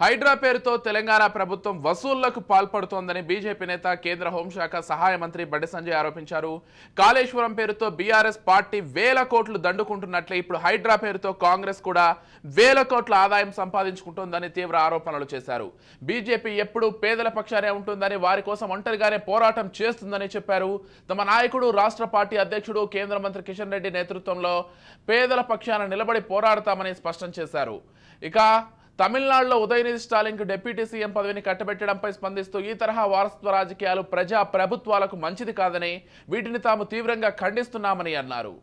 హైడ్రా పేరుతో తెలంగాణ ప్రభుత్వం వసూళ్లకు పాల్పడుతోందని బీజేపీ నేత కేంద్ర హోంశాఖ సహాయ మంత్రి బండి సంజయ్ ఆరోపించారు. కాళేశ్వరం పేరుతో బీఆర్ఎస్ పార్టీ వేల కోట్లు దండుకుంటున్నట్లే ఇప్పుడు హైడ్రా పేరుతో కాంగ్రెస్ కూడా వేల కోట్ల ఆదాయం సంపాదించుకుంటోందని తీవ్ర ఆరోపణలు చేశారు. బీజేపీ ఎప్పుడూ పేదల పక్షానే ఉంటుందని, వారి కోసం ఒంటరిగానే పోరాటం చేస్తుందని చెప్పారు. తమ నాయకుడు రాష్ట్ర పార్టీ అధ్యక్షుడు కేంద్ర మంత్రి కిషన్ రెడ్డి నేతృత్వంలో పేదల పక్షాన నిలబడి పోరాడతామని స్పష్టం చేశారు. ఇక తమిళనాడులో ఉదయనిధి స్టాలిన్కు డిప్యూటీ సీఎం పదవిని కట్టబెట్టడంపై స్పందిస్తూ ఈ తరహా వారసత్వ రాజకీయాలు ప్రజా ప్రభుత్వాలకు మంచిది కాదని, వీటిని తాము తీవ్రంగా ఖండిస్తున్నామని అన్నారు.